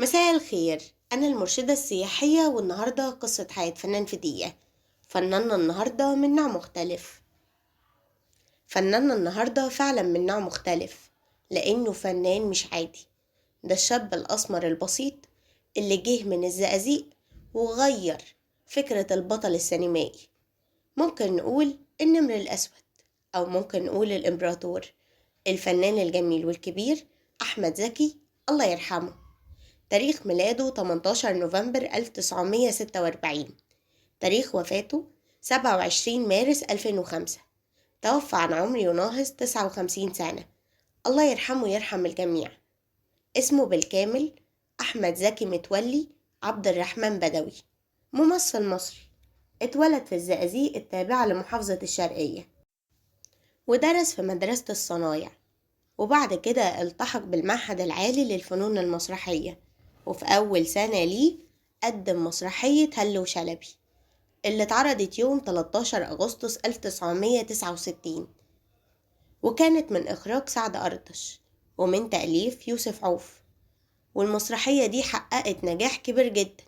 مساء الخير. أنا المرشدة السياحية، والنهاردة قصة حياة فنان في دقيقة. فناننا النهاردة من نوع مختلف. فناننا النهاردة فعلا من نوع مختلف، لأنه فنان مش عادي. ده الشاب الأسمر البسيط اللي جه من الزقازيق وغير فكرة البطل السينمائي. ممكن نقول النمر الأسود، أو ممكن نقول الإمبراطور، الفنان الجميل والكبير أحمد زكي، الله يرحمه. تاريخ ميلاده 18 نوفمبر 1946. تاريخ وفاته 27 مارس 2005. توفى عن عمر يناهز 59 سنة. الله يرحمه ويرحم الجميع. اسمه بالكامل أحمد زكي متولي عبد الرحمن بدوي، ممثل مصري. اتولد في الزقازيق التابعة لمحافظة الشرقية، ودرس في مدرسة الصنايع، وبعد كده التحق بالمعهد العالي للفنون المسرحية. وفي أول سنة ليه قدم مسرحية هل وشلبي، اللي اتعرضت يوم 13 أغسطس 1969، وكانت من إخراج سعد أرطش ومن تأليف يوسف عوف. والمسرحية دي حققت نجاح كبير جدا،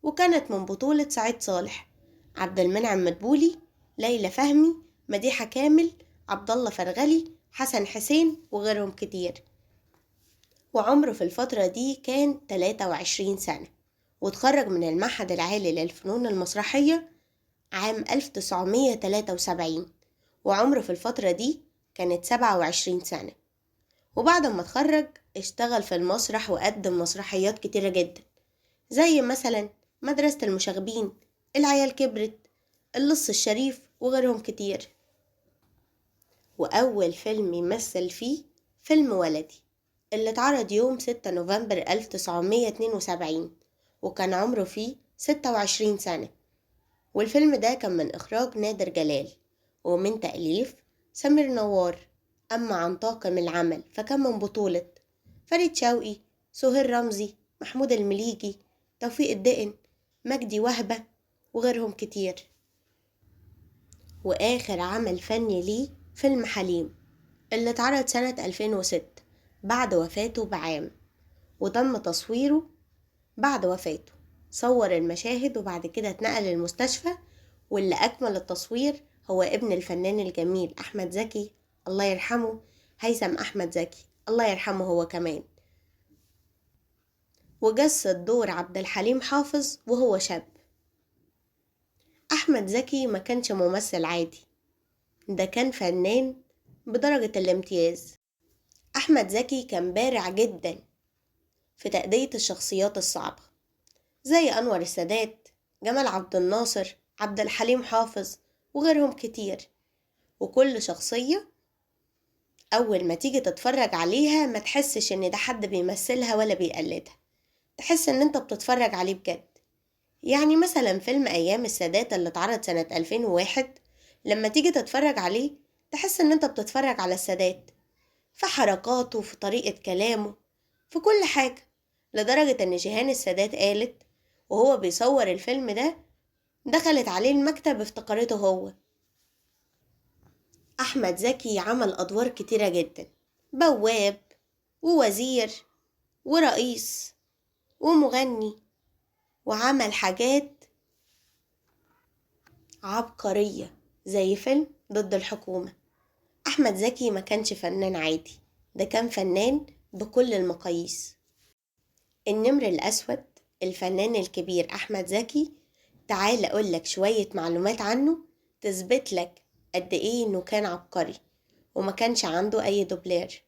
وكانت من بطولة سعيد صالح، عبد المنعم مدبولي، ليلى فهمي، مديحة كامل، عبد الله فرغلي، حسن حسين، وغيرهم كتير. وعمره في الفترة دي كان 23 سنة، واتخرج من المعهد العالي للفنون المسرحية عام 1973، وعمره في الفترة دي كانت 27 سنة. وبعد ما اتخرج اشتغل في المسرح وقدم مسرحيات كتيرة جدا، زي مثلا مدرسة المشاغبين، العيال كبرت، اللص الشريف، وغيرهم كتير. وأول فيلم يمثل فيه فيلم ولدي، اللي اتعرض يوم 6 نوفمبر 1972، وكان عمره فيه 26 سنة. والفيلم ده كان من إخراج نادر جلال ومن تأليف سمير نوار. أما عن طاقم العمل فكان من بطولة فريد شوقي، سهير رمزي، محمود المليجي، توفيق الدقن، مجدي وهبة، وغيرهم كتير. وآخر عمل فني ليه فيلم حليم، اللي اتعرض سنة 2006 بعد وفاته بعام، وتم تصويره بعد وفاته. صور المشاهد وبعد كده اتنقل المستشفى، واللي أكمل التصوير هو ابن الفنان الجميل أحمد زكي، الله يرحمه، هيثم أحمد زكي، الله يرحمه هو كمان. وجسد دور عبد الحليم حافظ وهو شاب. أحمد زكي ما كانش ممثل عادي، ده كان فنان بدرجة الامتياز. أحمد زكي كان بارع جدا في تأدية الشخصيات الصعبة، زي أنور السادات، جمال عبد الناصر، عبد الحليم حافظ، وغيرهم كتير. وكل شخصية أول ما تيجي تتفرج عليها ما تحسش إن ده حد بيمثلها ولا بيقلدها، تحس إن أنت بتتفرج عليه بجد. يعني مثلا فيلم أيام السادات اللي اتعرض سنة 2001، لما تيجي تتفرج عليه تحس إن أنت بتتفرج على السادات، في حركاته، في طريقة كلامه، في كل حاجة. لدرجة إن جيهان السادات قالت وهو بيصور الفيلم ده، دخلت عليه المكتب افتكرته هو. أحمد زكي عمل أدوار كتيرة جدا، بواب، ووزير، ورئيس، ومغني، وعمل حاجات عبقرية زي فيلم ضد الحكومة. أحمد زكي ما كانش فنان عادي، ده كان فنان بكل المقاييس. النمر الأسود، الفنان الكبير أحمد زكي، تعال أقولك شوية معلومات عنه تثبت لك قد إيه إنه كان عبقري وما كانش عنده أي دوبلير.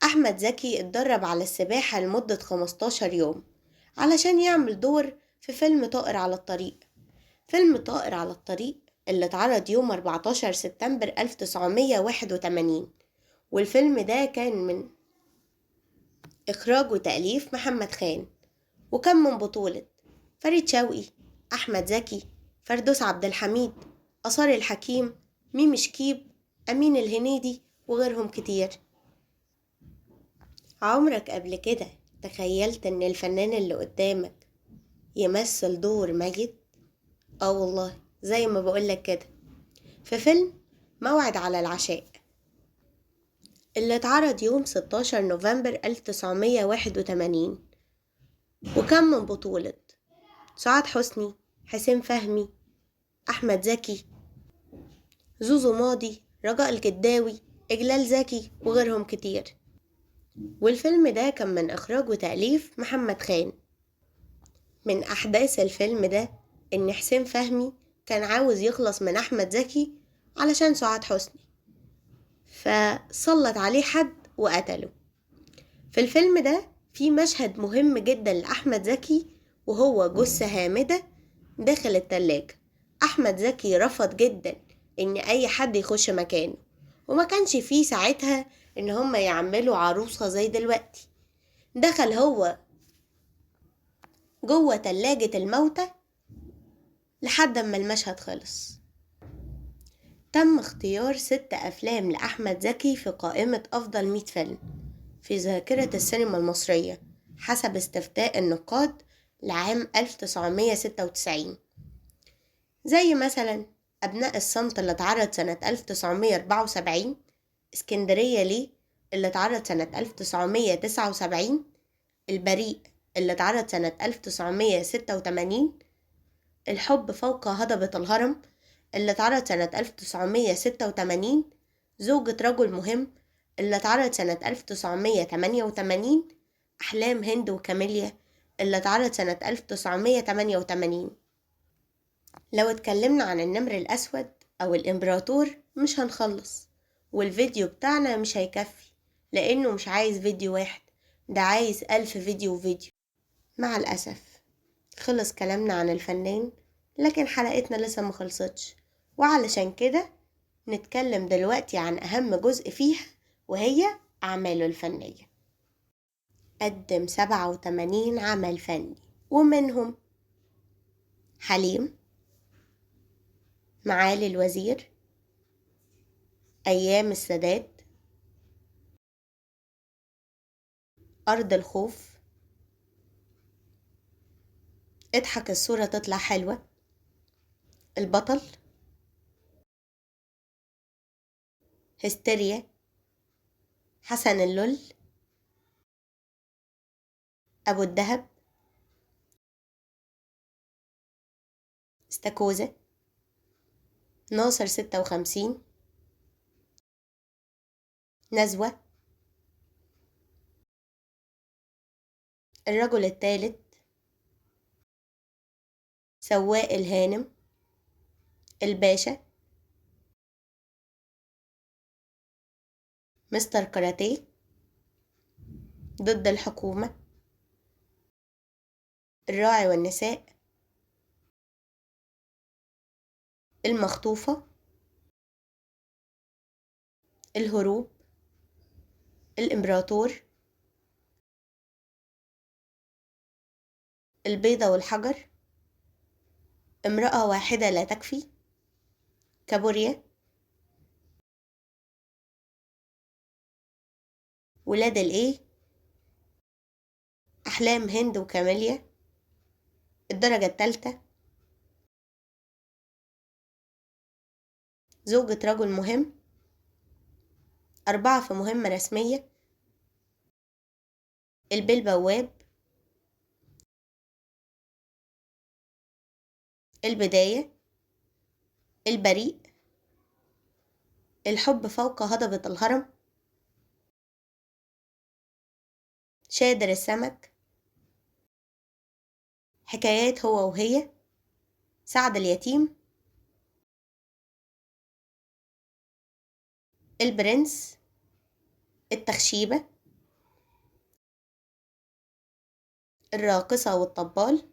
أحمد زكي اتدرب على السباحة لمدة 15 يوم علشان يعمل دور في فيلم طائر على الطريق. فيلم طائر على الطريق اللي اتعرض يوم 14 سبتمبر 1981، والفيلم ده كان من إخراج وتأليف محمد خان، وكان من بطولة فريد شوقي، أحمد زكي، فردوس عبد الحميد، آثار الحكيم، ميمي شكيب، أمين الهنيدي، وغيرهم كتير. عمرك قبل كده تخيلت إن الفنان اللي قدامك يمثل دور ميت؟ والله زي ما بقولك كده، في فيلم موعد على العشاء اللي اتعرض يوم 16 نوفمبر 1981، وكان من بطولة سعاد حسني، حسين فهمي، أحمد زكي، زوزو ماضي، رجاء الجداوي، إجلال زكي وغيرهم كتير. والفيلم ده كان من إخراج وتأليف محمد خان. من أحداث الفيلم ده إن حسين فهمي كان عاوز يخلص من أحمد زكي علشان سعاد حسني، فسلط عليه حد وقتله. في الفيلم ده في مشهد مهم جدا لأحمد زكي وهو جثة هامدة داخل التلاجة. أحمد زكي رفض جدا إن أي حد يخش مكانه، وما كانش فيه ساعتها إن هما يعملوا عروسة زي دلوقتي. دخل هو جوه تلاجة الموتى لحد ما المشهد خلص. تم اختيار 6 أفلام لأحمد زكي في قائمة أفضل 100 فيلم في ذاكرة السينما المصرية حسب استفتاء النقاد لعام 1996، زي مثلا أبناء الصمت اللي اتعرض سنة 1974، اسكندرية ليه اللي اتعرض سنة 1979، البريء اللي اتعرض سنة 1986، الحب فوق هضبة الهرم اللي اتعرض سنة 1986، زوجة رجل مهم اللي اتعرض سنة 1988، أحلام هند وكاميليا اللي اتعرض سنة 1988. لو اتكلمنا عن النمر الأسود أو الإمبراطور مش هنخلص، والفيديو بتاعنا مش هيكفي لأنه مش عايز فيديو واحد، ده عايز 1000 فيديو. مع الأسف خلص كلامنا عن الفنان، لكن حلقتنا لسه مخلصتش، وعلشان كده نتكلم دلوقتي عن أهم جزء فيها وهي أعماله الفنية. قدم 87 عمل فني، ومنهم حليم، معالي الوزير، أيام السادات، أرض الخوف، اضحك الصورة تطلع حلوة، البطل، هستيريا، حسن اللول، أبو الدهب، استاكوزا، ناصر 56، نزوة، الرجل الثالث، سواق الهانم، الباشا، مستر كاراتيه، ضد الحكومة، الراعي والنساء، المخطوفة، الهروب، الإمبراطور، البيضة والحجر، امرأة واحدة لا تكفي، كابوريا، ولاد الإيه، أحلام هند وكاميليا، الدرجة الثالثة، زوجة رجل مهم، 4 في مهمة رسمية، البيه بواب، البداية، البريء، الحب فوق هضبة الهرم، شادر السمك، حكايات هو وهي، سعد اليتيم، البرنس، التخشيبة، الراقصة والطبال،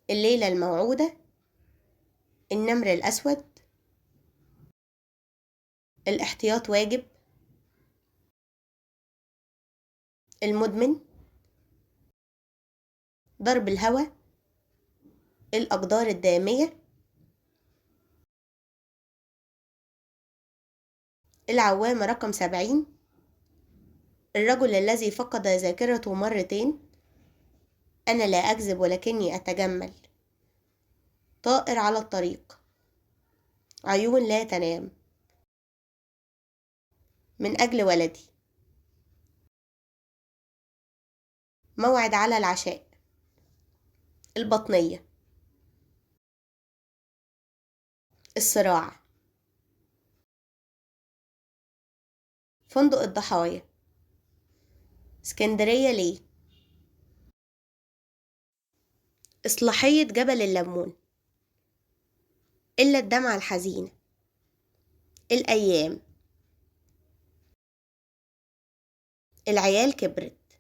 الليلة الموعودة، النمر الأسود، الاحتياط واجب، المدمن، ضرب الهوى، الأقدار الدامية، العوامة رقم 70، الرجل الذي فقد ذاكرته مرتين، أنا لا أكذب ولكني أتجمل، طائر على الطريق، عيون لا تنام، من أجل ولدي. موعد على العشاء. البطنية. الصراع. فندق الضحايا. اسكندرية ليه. إصلاحية جبل الليمون. إلا الدمعة الحزينة. الأيام. العيال كبرت.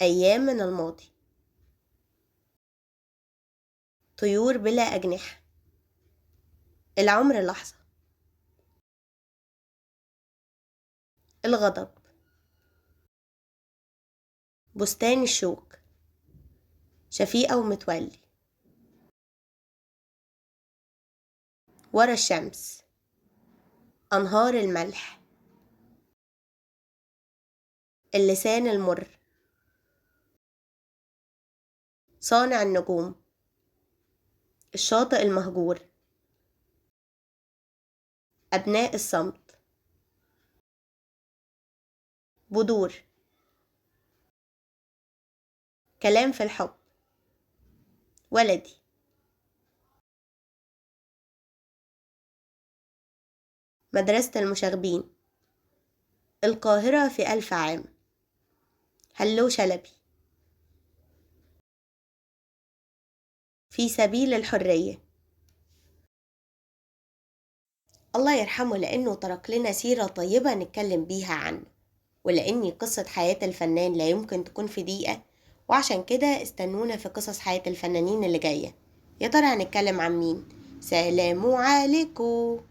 أيام من الماضي. طيور بلا أجنحة. العمر لحظة. الغضب. بستان الشوك. شفيقة ومتولي. ورا الشمس. أنهار الملح. اللسان المر. صانع النجوم. الشاطئ المهجور. أبناء الصمت. بدور. كلام في الحب. ولدي. مدرسة المشاغبين. القاهرة في 1000 عام. هلو شلبي. في سبيل الحرية. الله يرحمه لأنه ترك لنا سيرة طيبة نتكلم بيها عنه، ولأني قصة حياة الفنان لا يمكن تكون في دقيقة، وعشان كده استنونا في قصص حياة الفنانين اللي جاية. يا ترى هنتكلم عن مين؟ سلام عليكم.